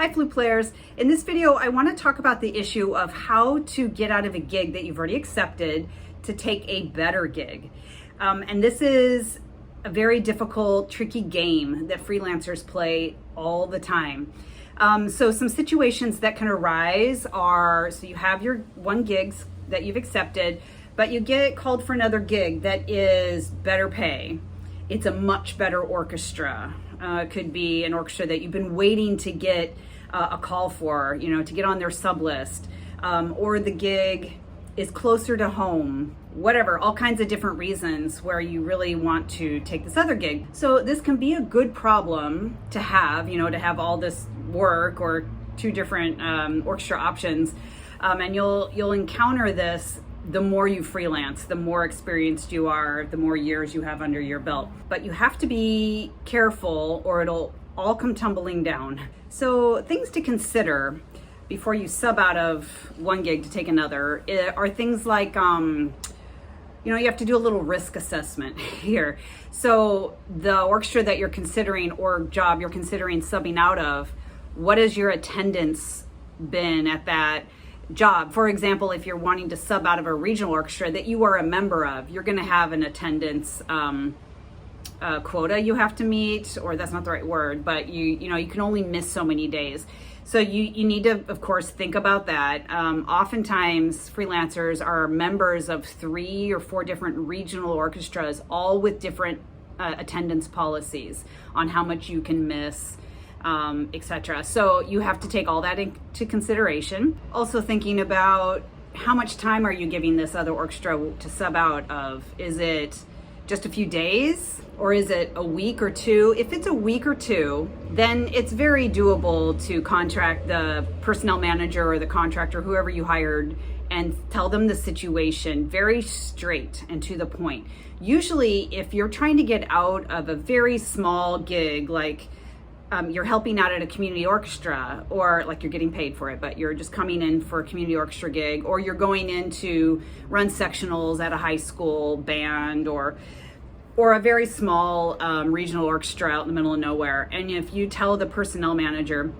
Hi flute players. In this video, I want to talk about the issue of how to get out of a gig that you've already accepted to take a better gig. And this is a very difficult, tricky game that freelancers play all the time. So some situations that can arise are, so you have your one gigs that you've accepted, but you get called for another gig that is better pay. It's a much better orchestra. It could be an orchestra that you've been waiting to get a call for, to get on their sub list, or the gig is closer to home, whatever, all kinds of different reasons where you really want to take this other gig. So this can be a good problem to have all this work or two different orchestra options, and you'll encounter this the more you freelance, the more experienced you are, the more years you have under your belt. But you have to be careful or it'll all come tumbling down. So things to consider before you sub out of one gig to take another are things like, you have to do a little risk assessment here. So the orchestra that you're considering or job you're considering subbing out of, what has your attendance been at that job? For example, if you're wanting to sub out of a regional orchestra that you are a member of, you're going to have an attendance quota you have to meet, or that's not the right word, but you can only miss so many days. So you need to, of course, think about that. Oftentimes, freelancers are members of 3 or 4 different regional orchestras, all with different attendance policies on how much you can miss, etc. So you have to take all that into consideration. Also thinking about how much time are you giving this other orchestra to sub out of? Is it just a few days or is it a week or 2? If it's a week or 2, then it's very doable to contract the personnel manager or the contractor, whoever you hired, and tell them the situation very straight and to the point. Usually, if you're trying to get out of a very small gig, like you're helping out at a community orchestra, or like you're getting paid for it, but you're just coming in for a community orchestra gig, or you're going in to run sectionals at a high school band, or a very small regional orchestra out in the middle of nowhere. And if you tell the personnel manager,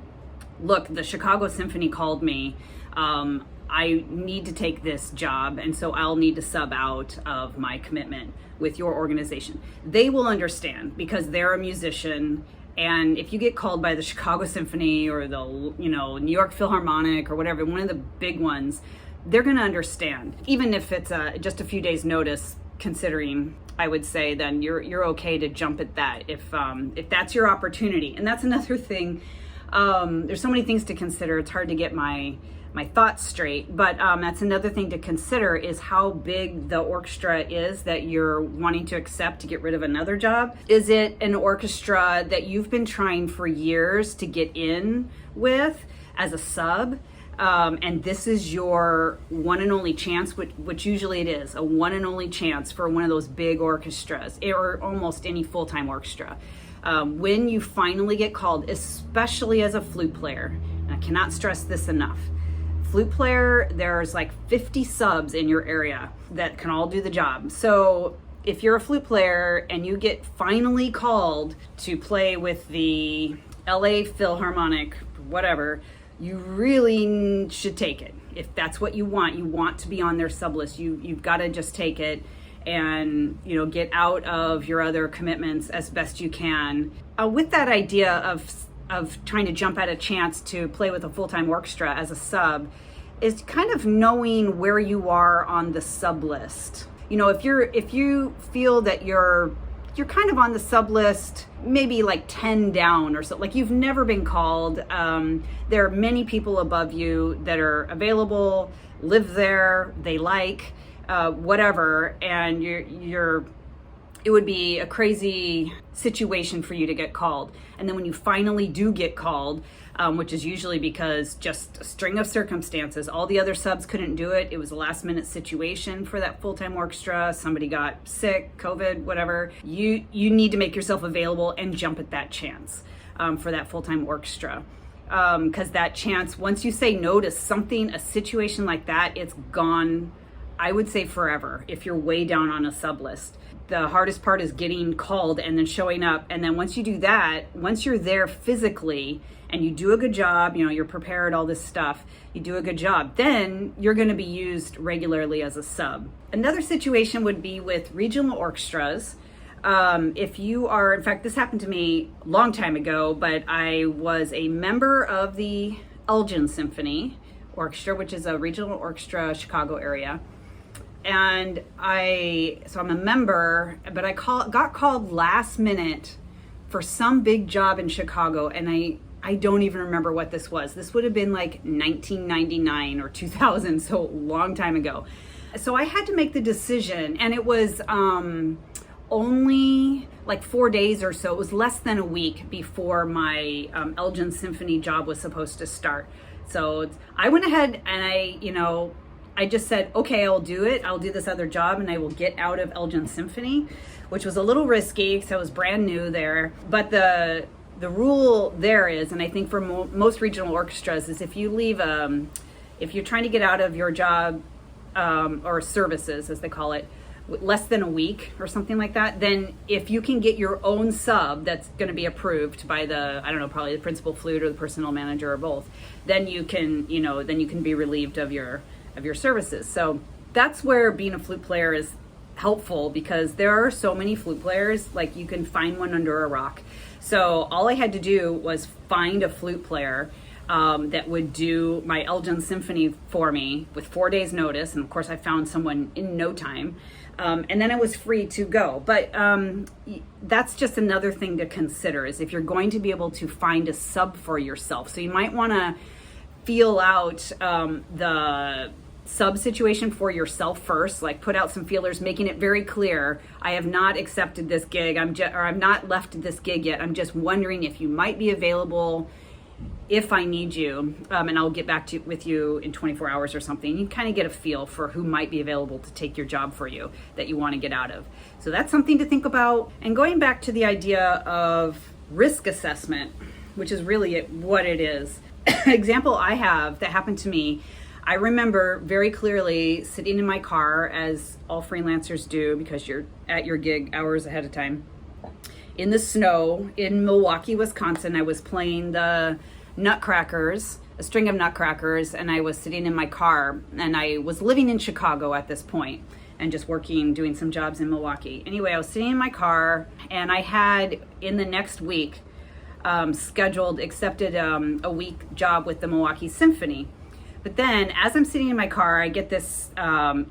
look, the Chicago Symphony called me, I need to take this job, and so I'll need to sub out of my commitment with your organization. They will understand because they're a musician. And if you get called by the Chicago Symphony or the New York Philharmonic or whatever, one of the big ones, they're going to understand. Even if it's just a few days notice, considering, I would say then you're okay to jump at that if that's your opportunity. And that's another thing. There's so many things to consider. It's hard to get my thoughts straight, but that's another thing to consider is how big the orchestra is that you're wanting to accept to get rid of another job. Is it an orchestra that you've been trying for years to get in with as a sub, and this is your one and only chance, which usually it is, a one and only chance for one of those big orchestras, or almost any full-time orchestra. When you finally get called, especially as a flute player, and I cannot stress this enough, flute player, there's like 50 subs in your area that can all do the job. So if you're a flute player and you get finally called to play with the LA Philharmonic, whatever, you really should take it. If that's what you want to be on their sub list, you've got to just take it and get out of your other commitments as best you can. With that idea of trying to jump at a chance to play with a full-time orchestra as a sub is kind of knowing where you are on the sub list. If you feel that you're kind of on the sub list, maybe like 10 down or so, like you've never been called, there are many people above you that are available, live there, they like, whatever, and it would be a crazy situation for you to get called. And then when you finally do get called, which is usually because just a string of circumstances, all the other subs couldn't do it. It was a last minute situation for that full-time orchestra. Somebody got sick, COVID, whatever. You need to make yourself available and jump at that chance for that full-time orchestra. Because that chance, once you say no to something, a situation like that, it's gone, I would say forever, if you're way down on a sub list. The hardest part is getting called and then showing up. And then once you do that, once you're there physically and you do a good job, you're prepared, all this stuff, you do a good job, then you're going to be used regularly as a sub. Another situation would be with regional orchestras. If you are, in fact, this happened to me a long time ago, but I was a member of the Elgin Symphony Orchestra, which is a regional orchestra, Chicago area. And I'm a member, but I got called last minute for some big job in Chicago, and I don't even remember what this was. This would have been like 1999 or 2000, so a long time ago. So I had to make the decision, and it was only like 4 days or so. It was less than a week before my Elgin Symphony job was supposed to start. So I went ahead and I just said, okay, I'll do it. I'll do this other job and I will get out of Elgin Symphony, which was a little risky because I was brand new there. But the rule there is, and I think for most regional orchestras, is if you leave, if you're trying to get out of your job or services, as they call it, less than a week or something like that, then if you can get your own sub that's going to be approved by probably the principal flute or the personnel manager or both, then you can be relieved of your services. So that's where being a flute player is helpful, because there are so many flute players, like you can find one under a rock. So all I had to do was find a flute player that would do my Elgin Symphony for me with 4 days notice. And of course I found someone in no time. And then I was free to go. But that's just another thing to consider, is if you're going to be able to find a sub for yourself. So you might want to feel out the sub situation for yourself first, like put out some feelers, making it very clear, I have not accepted this gig, I've not left this gig yet. I'm just wondering if you might be available if I need you, and I'll get back with you in 24 hours or something. You kind of get a feel for who might be available to take your job for you that you want to get out of. So that's something to think about. And going back to the idea of risk assessment, which is really what it is. Example I have that happened to me, I remember very clearly sitting in my car, as all freelancers do because you're at your gig hours ahead of time, in the snow in Milwaukee, Wisconsin. I was playing the Nutcrackers, a string of Nutcrackers, and I was sitting in my car, and I was living in Chicago at this point and just doing some jobs in Milwaukee. Anyway, I was sitting in my car, and I had in the next week accepted a week job with the Milwaukee Symphony. But then as I'm sitting in my car, I get this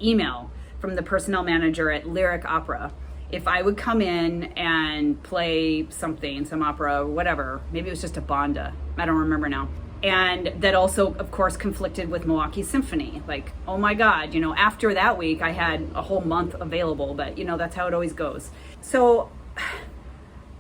email from the personnel manager at Lyric Opera. If I would come in and play something, some opera or whatever, maybe it was just a banda, I don't remember now. And that also, of course, conflicted with Milwaukee Symphony. Like, oh my God, after that week, I had a whole month available, but that's how it always goes. So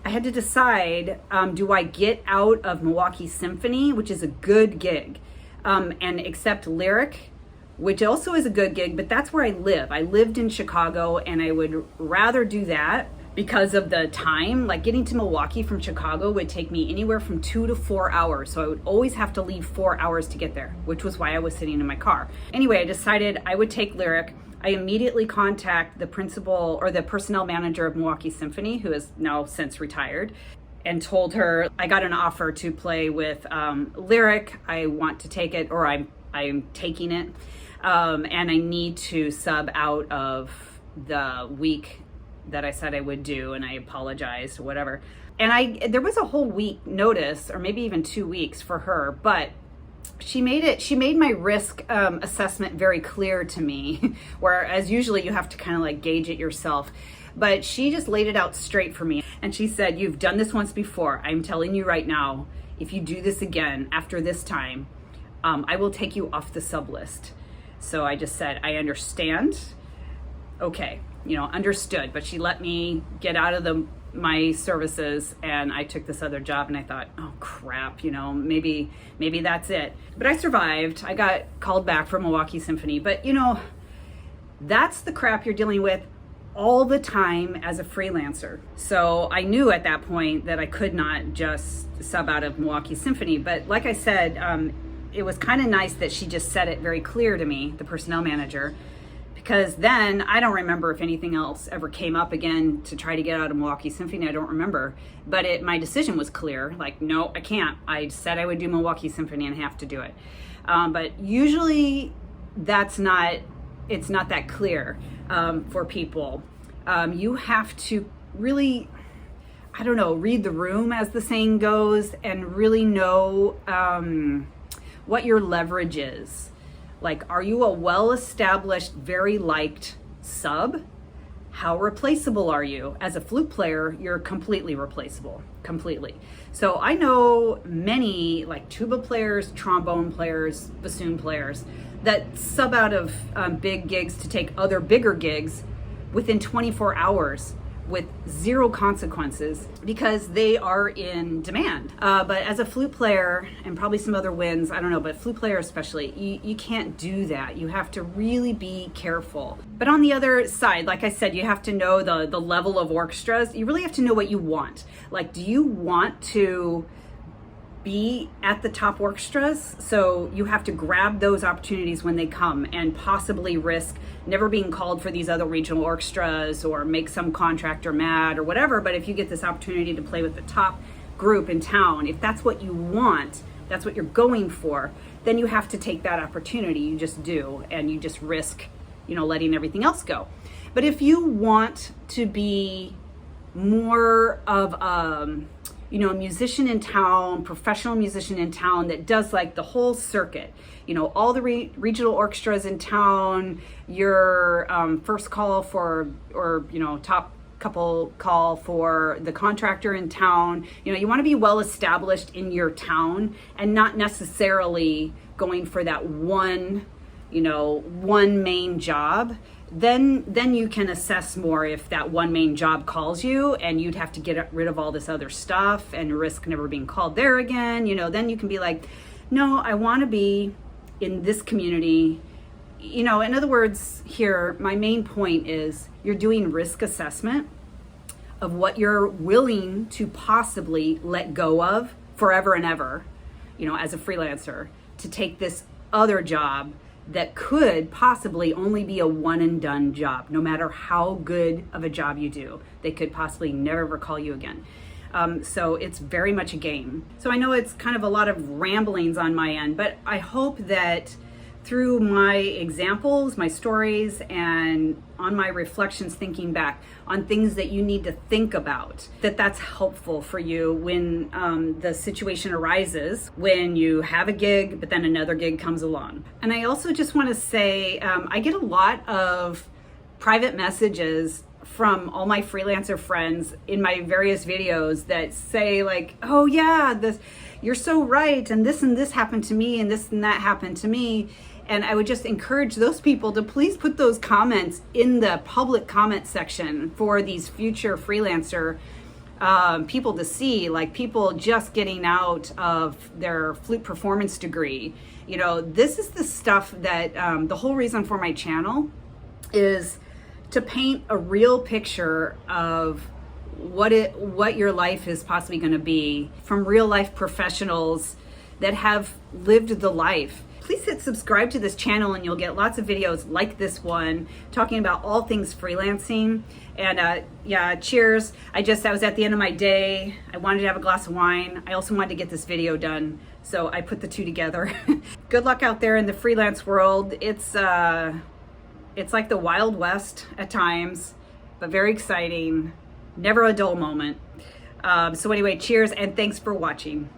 I had to decide, do I get out of Milwaukee Symphony, which is a good gig, and accept Lyric, which also is a good gig, but that's where I live. I lived in Chicago, and I would rather do that because of the time. Like, getting to Milwaukee from Chicago would take me anywhere from 2 to 4 hours. So I would always have to leave 4 hours to get there, which was why I was sitting in my car. Anyway, I decided I would take Lyric. I immediately contact the principal or the personnel manager of Milwaukee Symphony, who is now since retired, and told her I got an offer to play with Lyric. I want to take it, or I'm taking it. And I need to sub out of the week that I said I would do, and I apologized, whatever. And there was a whole week notice, or maybe even 2 weeks for her, but she made my risk assessment very clear to me, whereas usually you have to kind of like gauge it yourself. But she just laid it out straight for me. And she said, you've done this once before. I'm telling you right now, if you do this again after this time, I will take you off the sub list. So I just said, I understand. Okay, understood. But she let me get out of my services, and I took this other job, and I thought, oh crap, maybe that's it. But I survived. I got called back from Milwaukee Symphony. But that's the crap you're dealing with all the time as a freelancer. So I knew at that point that I could not just sub out of Milwaukee Symphony. But like I said, it was kind of nice that she just said it very clear to me, the personnel manager, because then I don't remember if anything else ever came up again to try to get out of Milwaukee Symphony. I don't remember, but my decision was clear. Like, no, I can't. I said I would do Milwaukee Symphony and have to do it. But usually it's not that clear for people. You have to really, I don't know, read the room, as the saying goes, and really know what your leverage is. Like, are you a well-established, very liked sub? How replaceable are you? As a flute player, you're completely replaceable, completely. So I know many like tuba players, trombone players, bassoon players that sub out of big gigs to take other bigger gigs within 24 hours with zero consequences because they are in demand. But as a flute player, and probably some other wins, I don't know, but flute player especially, you can't do that. You have to really be careful. But on the other side, like I said, you have to know the level of orchestras. You really have to know what you want. Like, do you want to be at the top orchestras? So you have to grab those opportunities when they come and possibly risk never being called for these other regional orchestras or make some contractor mad or whatever. But if you get this opportunity to play with the top group in town, if that's what you want, that's what you're going for, then you have to take that opportunity. You just do, and you just risk, letting everything else go. But if you want to be more of a musician in town, professional musician in town that does like the whole circuit, all the regional orchestras in town, your first call for, or, top couple call for the contractor in town. You want to be well established in your town and not necessarily going for that one main job. Then you can assess more if that one main job calls you, and you'd have to get rid of all this other stuff and risk never being called there again. Then you can be like, no, I want to be in this community. In other words, here, my main point is you're doing risk assessment of what you're willing to possibly let go of forever and ever, as a freelancer, to take this other job that could possibly only be a one and done job. No matter how good of a job you do, they could possibly never call you again. So it's very much a game. So I know it's kind of a lot of ramblings on my end, but I hope that through my examples, my stories, and on my reflections, thinking back on things that you need to think about, that's helpful for you when the situation arises, when you have a gig, but then another gig comes along. And I also just want to say, I get a lot of private messages from all my freelancer friends in my various videos that say like, oh yeah, you're so right, and this happened to me, and this and that happened to me. And I would just encourage those people to please put those comments in the public comment section for these future freelancer people to see, like people just getting out of their flute performance degree. This is the stuff that the whole reason for my channel is to paint a real picture of what your life is possibly going to be from real life professionals that have lived the life. Please hit subscribe to this channel and you'll get lots of videos like this one talking about all things freelancing. And yeah, cheers. I was at the end of my day. I wanted to have a glass of wine. I also wanted to get this video done, so I put the two together. Good luck out there in the freelance world. It's like the Wild West at times, but very exciting. Never a dull moment. So anyway, cheers and thanks for watching.